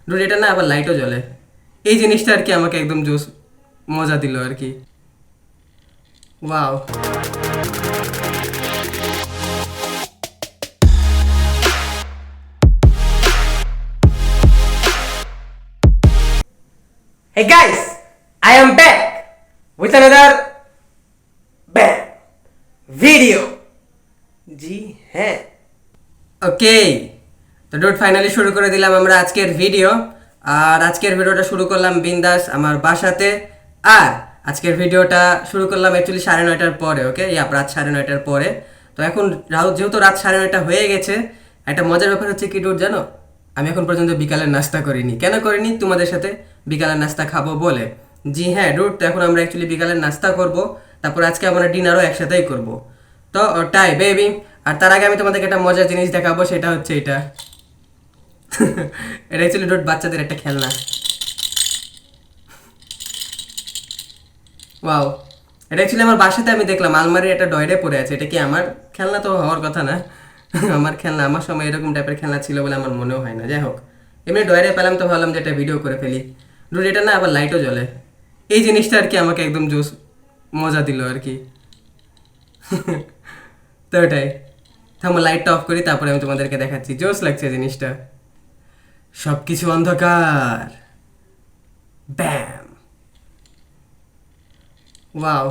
Dude এটা না আবার লাইটও জ্বলে। এই জিনিসটা আর কি আমাকে একদম জোস মজা দিল আর কি। Wow. Hey guys, I am back with another bam video. জি হ্যাঁ, ওকে। তো ডুড ফাইনালি শুরু করে দিলাম আমরা আজকের ভিডিও। আর আজকের ভিডিওটা শুরু করলাম বিন্দাস আমার বাসাতে। আর আজকের ভিডিওটা শুরু করলাম অ্যাকচুয়ালি 9:30টার পরে। ওকে, রাত 9:30টার পরে। তো এখন যেহেতু রাত 9:30 হয়ে গেছে, একটা মজার ব্যাপার হচ্ছে কি ডুড জানো, আমি এখন পর্যন্ত বিকালের নাস্তা করিনি। কেন করিনি? তোমাদের সাথে বিকালের নাস্তা খাবো বলে। জি হ্যাঁ ডুড, তো এখন আমরা অ্যাকচুয়ালি বিকালের নাস্তা করব, তারপর আজকে আমরা ডিনারও একসাথেই করব। তো ওটাই বেবি। আর তার আগে আমি তোমাদেরকে একটা মজার জিনিস দেখাবো, সেটা হচ্ছে এটা। এটা অ্যাকচুয়ালি ডুড বাচ্চাদের একটা খেলনা। ওয়াও, এটা অ্যাকচুয়ালি আমার বাসাতে আমি দেখলাম আলমারির একটা ডয়রে পড়ে আছে। এটা কি আমার খেলনা? তো হওয়ার কথা না। আমার খেলনা, আমার সময় এরকম টাইপের খেলনা ছিল বলে আমার মনেও হয় না। যাই হোক, এমনি ডয়রে পেলাম তো ভাবলাম যে একটা ভিডিও করে ফেলি। ডুড এটা না আবার লাইটও জ্বলে। এই জিনিসটা আর কি আমাকে একদম জোস মজা দিল আর কি। তো ওটাই। থামো, লাইটটা অফ করি, তারপরে আমি তোমাদেরকে দেখাচ্ছি। জোস লাগছে জিনিসটা। সব কিছু অন্ধকার। ব্যাম। ওয়াও।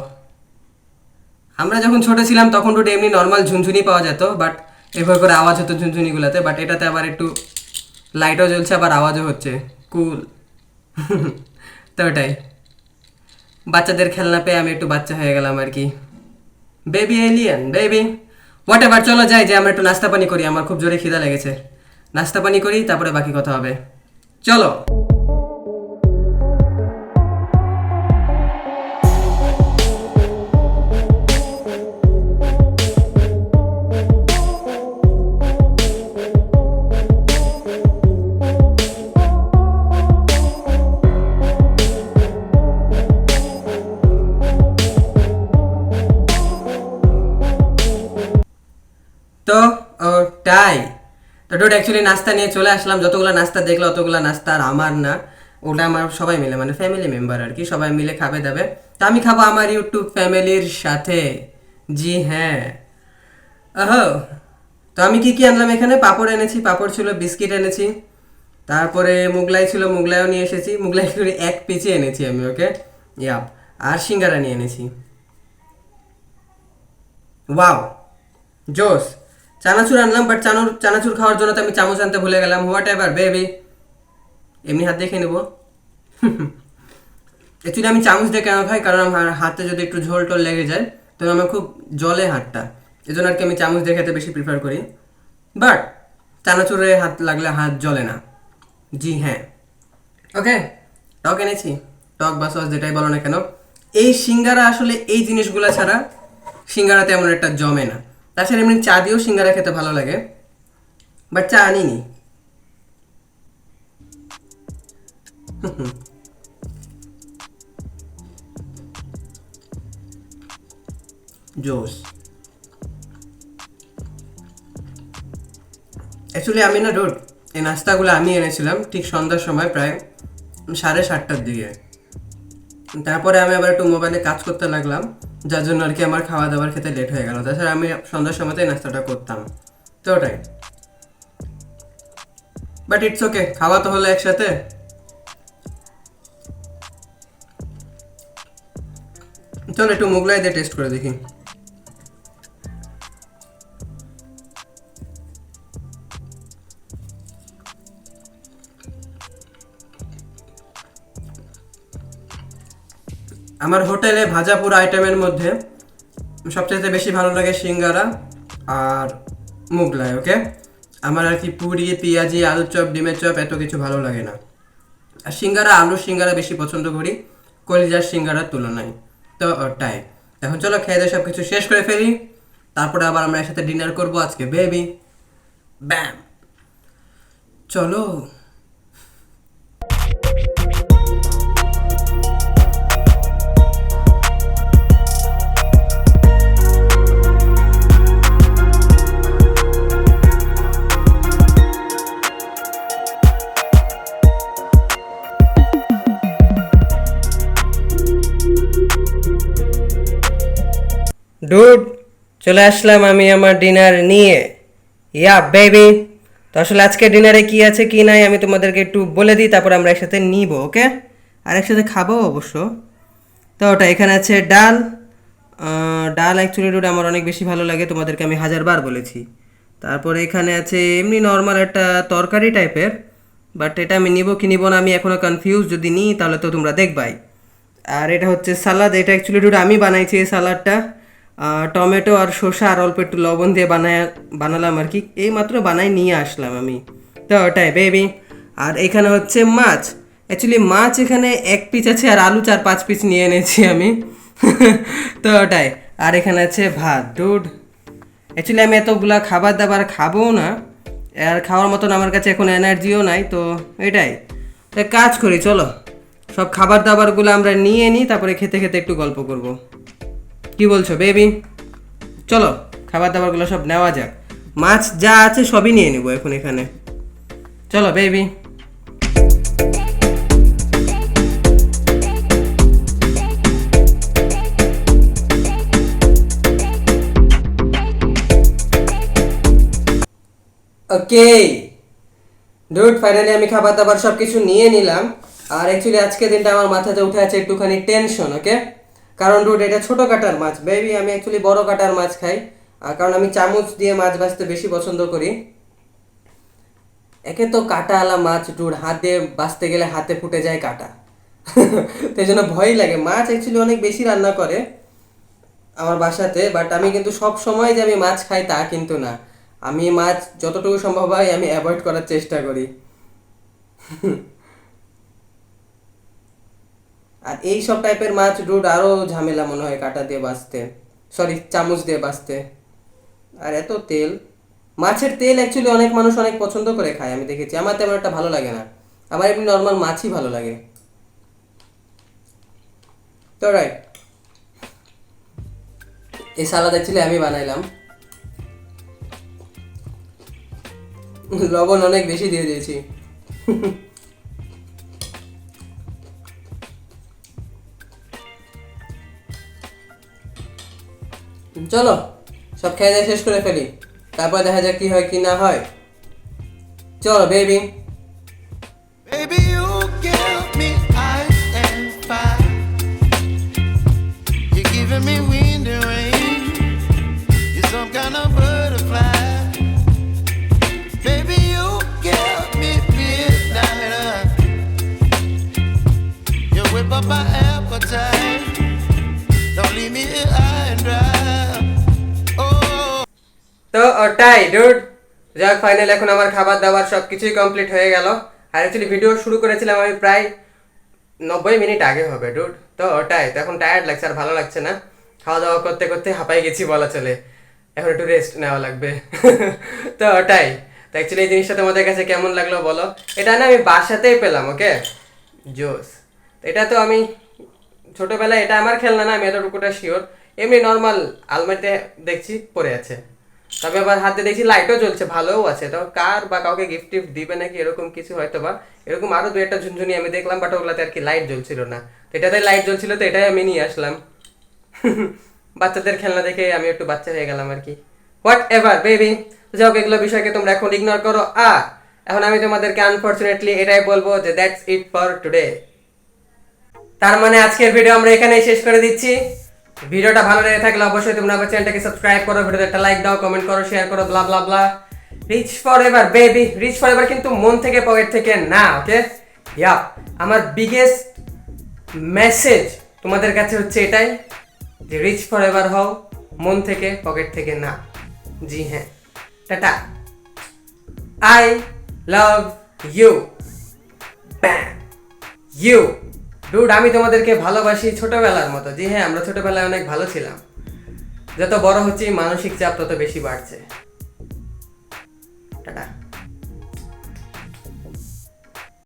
আমরা যখন ছোট ছিলাম তখন তো এমনি নর্মাল ঝুনঝুনি পাওয়া যেত, বাট এভাবে করে আওয়াজ হতো ঝুনঝুনিগুলোতে। বাট এটাতে আবার একটু লাইটও জ্বলছে, আবার আওয়াজও হচ্ছে। কুল। তো ওটাই, বাচ্চাদের খেলনা পেয়ে আমি একটু বাচ্চা হয়ে গেলাম আর কি। Baby alien baby. What ever, চলো যাই যে আমরা একটু নাস্তা পানি করি। আমার খুব জোরে খিদা লেগেছে। নাস্তা পানি করি, তারপরে বাকি কথা হবে। চলো। তো ওটাই। তো ডুড অ্যাকচুয়ালি নাস্তা নিয়ে চলে আসলাম। যতগুলো নাস্তা দেখলো অতগুলো নাস্তা আর আমার না, ওটা আমার সবাই মিলে, মানে ফ্যামিলি মেম্বার আর কি, সবাই মিলে খাবে দাবে। তো আমি খাবো আমার ইউটিউব ফ্যামিলির সাথে। জি হ্যাঁ। ওহো। তো আমি কি কি আনলাম এখানে? পাঁপড় এনেছি, পাঁপড় ছিল, বিস্কিট এনেছি, তারপরে মুগলাই ছিল, মুগলাইও নিয়ে এসেছি। মুগলাই করে এক পিচে এনেছি আমি। ওকে, ইয়াপ। আর সিঙ্গারা নিয়ে এনেছি। ওয়াও, জোস। চানাচুর আনলাম, বাট চানাচুর খাওয়ার জন্য তো আমি চামচ আনতে ভুলে গেলাম। হোয়াট এভার বেবি, এমনি হাত দেখে নেবো। অ্যাকচুয়ালি আমি চামচ দিয়ে কেন খাই, কারণ আমার হাতে যদি একটু ঝোল টোল লেগে যায় তবে আমার খুব জলে হাতটা, এই জন্য আর কি আমি চামচ দিয়ে খেতে বেশি প্রিফার করি। বাট চানাচুরে হাত লাগলে হাত জ্বলে না। জি হ্যাঁ। ওকে, টক এনেছি, টক বা সস যেটাই বলো না কেন। এই সিঙ্গারা আসলে এই জিনিসগুলো ছাড়া সিঙ্গারাতে এমন একটা জমে না। তাছাড়া এমনি চা দিয়েও সিঙ্গারা খেতে ভালো লাগে, বাট চা আনিনি। জোস। অ্যাকচুয়ালি আমি না ডোট, এই নাস্তাগুলো আমি এনেছিলাম ঠিক সন্ধ্যার সময়, প্রায় 7:30টার দিকে। তারপরে আমি আবার একটু মোবাইলে কাজ করতে লাগলাম, যার জন্য আর কি আমার খাওয়া দাওয়ার খেতে লেট হয়ে গেল। তাছাড়া আমি সন্ধ্যার সময়তেই নাস্তাটা করতাম। তো ওটাই। বাট ইটস ওকে, খাওয়া তো হলো একসাথে। চলো একটু মোগলাই দিয়ে টেস্ট করে দেখি। আমার হোটেলে ভাজাপুর আইটেমের মধ্যে সবচেয়ে বেশি ভালো লাগে সিঙ্গারা আর মুগলাই। ওকে, আমার আর কি পুরি, পেঁয়াজি, আলুর চপ, ডিমের চপ এত কিছু ভালো লাগে না। আর সিঙ্গারা, আলুর সিঙ্গারা বেশি পছন্দ করি কলিজার সিঙ্গারার তুলনায়। তো ওটাই। এখন চলো খেয়ে দিয়ে সব কিছু শেষ করে ফেলি, তারপরে আবার আমরা একসাথে ডিনার করবো আজকে বেবি। ব্যাম। চলো। ডুড চলে আসলাম আমি আমার ডিনার নিয়ে। ইয়া বেবি, তো আসলে আজকে ডিনারে কি আছে কি নাই আমি তোমাদেরকে একটু বলে দিই, তারপর আমরা একসাথে নিব, ওকে? আর একসাথে খাবো অবশ্য। তো ওটা এখানে আছে ডাল। ডাল অ্যাকচুয়ালি ডুড আমার অনেক বেশি ভালো লাগে, তোমাদেরকে আমি 1000বার বলেছি। তারপরে এখানে আছে এমনি নর্মাল একটা তরকারি টাইপের, বাট এটা আমি নিব কি নিব না আমি এখনও কনফিউজ, যদি নিই তাহলে তো তোমরা দেখবাই। আর এটা হচ্ছে সালাদ, এটা অ্যাকচুয়ালি ডুড আমি বানাইছি এই সালাদটা। টমেটো আর শসা আর অল্প একটু লবণ দিয়ে বানালাম আর কি, এই মাত্র বানাই নিয়ে আসলাম আমি। তো ওটাই বেবি। আর এখানে হচ্ছে মাছ, অ্যাকচুয়ালি মাছ এখানে 1 পিস আছে আর আলু 4-5 পিস নিয়ে এনেছি আমি। তো ওটাই। আর এখানে আছে ভাত ডুড। অ্যাকচুয়ালি আমি এতগুলা খাবার দাবার খাবো না, আর খাওয়ার মতন আমার কাছে এখন এনার্জিও নাই, তো এটাই। তো কাজ করি, চলো সব খাবার দাবারগুলো আমরা নিয়ে নিই, তারপরে খেতে খেতে একটু গল্প করব। কি বলছো বেবি? চলো খাবার দাবারগুলো সব নেওয়া যাক, মাছ যা আছে সবই নিয়ে নেবো এখন এখানে। চলো বেবি। ওকে ডুড, ফাইনালি আমি খাবার দাবার সব কিছু নিয়ে নিলাম। আর অ্যাকচুয়ালি আজকে দিনটা আমার মাথাতে উঠে আছে একটুখানি টেনশন, ওকে? কারণ ডুড এটা ছোট কাটার মাছ বেবি, আমি অ্যাকচুয়ালি বড় কাটার মাছ খাই। কারণ আমি চামচ দিয়ে মাছ ভাজতে বেশি পছন্দ করি। একে তো কাঁটাওয়ালা মাছ ডুড, হাত দিয়ে বাঁচতে গেলে হাতে ফুটে যায় কাঁটা। তো এই জন্য ভয়ই লাগে। মাছ অ্যাকচুয়ালি অনেক বেশি রান্না করে আমার বাসাতে, বাট আমি কিন্তু সব সময় যে আমি মাছ খাই তা কিন্তু না। আমি মাছ যতটুকু সম্ভব হয় আমি অ্যাভয়েড করার চেষ্টা করি। আর এই সব টাইপের মাছ ডুড আরো ঝামেলা মনে হয় কাঁটা দিয়ে বাছতে, সরি চামচ দিয়ে বাছতে। আর এত তেল, মাছের তেল অ্যাকচুয়ালি অনেক মানুষ অনেক পছন্দ করে খায় আমি দেখেছি, আমার তেমন একটা ভালো লাগে না। আমার এমনি নর্মাল মাছই ভালো লাগে। তো রাইট, এই সালাদ অ্যাকচুয়ালি আমি বানাইলাম। লবণ অনেক বেশি দিয়ে দিয়েছি। চলো সব খেয়ে দিয়ে শেষ করে ফেলি, তারপর দেখা যাক কি হয় কি না হয়। চলো baby. Baby, you give me ice and fire. You're giving me wind and rain. You're some kind of butterfly. Baby, you give me midnight. You whip up my appetite. Don't leave me here high and dry. Oh. তো ওটাই dude, যাক final এখন আমার খাবার দাবার সব কিছুই complete হয়ে গেল। আর অ্যাকচুয়ালি ভিডিও শুরু করেছিলাম আমি প্রায় 90 মিনিট আগে হবে ডুড। তো ওটাই, তো এখন টায়ার্ড লাগছে আর ভালো লাগছে না, খাওয়া দাওয়া করতে করতে হাঁপাই গেছি বলা চলে, এখন একটু রেস্ট নেওয়া লাগবে। তো ওটাই। তো অ্যাকচুয়ালি এই জিনিসটা তোমাদের কাছে কেমন লাগলো বলো। এটা না আমি বাসাতেই পেলাম, ওকে? জোস। তো এটা তো আমি ছোটোবেলায়, এটা আমার খেলনা না, আমি এতটুকুটা শিওর। এমনি নর্মাল আলমারিতে দেখছি পড়ে আছে, তবে আবার হাতে দেখছি লাইটও জ্বলছে, ভালোও আছে। তো কার বা কাউকে গিফট টিফট দিবে নাকি এরকম কিছু হয়তো বা, এরকম আরো 2-1টা ঝুনঝুনি আমি দেখলাম, বাট ওগুলাতে আর কি লাইট জ্বলছিল না। তো এটাতে লাইট জ্বলছিল, তো এটাই আমি নিয়ে আসলাম। বাচ্চাদের খেলনা দেখে আমি একটু বাচ্চা হয়ে গেলাম আর কি। হোয়াট এভার বেবি, যাই হোক এগুলো বিষয়কে তোমরা এখন ইগনোর করো। এখন আমি তোমাদেরকে আনফর্চুনেটলি এটাই বলবো যে দ্যাটস ইট ফর টুডে। তার মানে আজকের ভিডিও আমরা এখানেই শেষ করে দিচ্ছি। ভিডিওটা ভালো লেগে থাকলে অবশ্যই তোমরা আমার চ্যানেলটাকে সাবস্ক্রাইব করো, ভিডিওতে একটা লাইক দাও, কমেন্ট করো, শেয়ার করো, bla bla bla. Rich forever baby, rich forever কিন্তু মন থেকে পকেট থেকে না, ওকে? ইয়া, আমার বিগেস্ট মেসেজ তোমাদের কাছে হচ্ছে এটাই যে রিচ ফর এভার হও, মন থেকে পকেট থেকে না। জি হ্যাঁ, tata, I love you, bang you. Dude আমি তোমাদেরকে ভালোবাসি ছোটবেলার মতো। জি হ্যাঁ, আমরা ছোটবেলায় অনেক ভালো ছিলাম। যত বড় হচ্ছি মানসিক চাপ তত বেশি বাড়ছে। টাটা।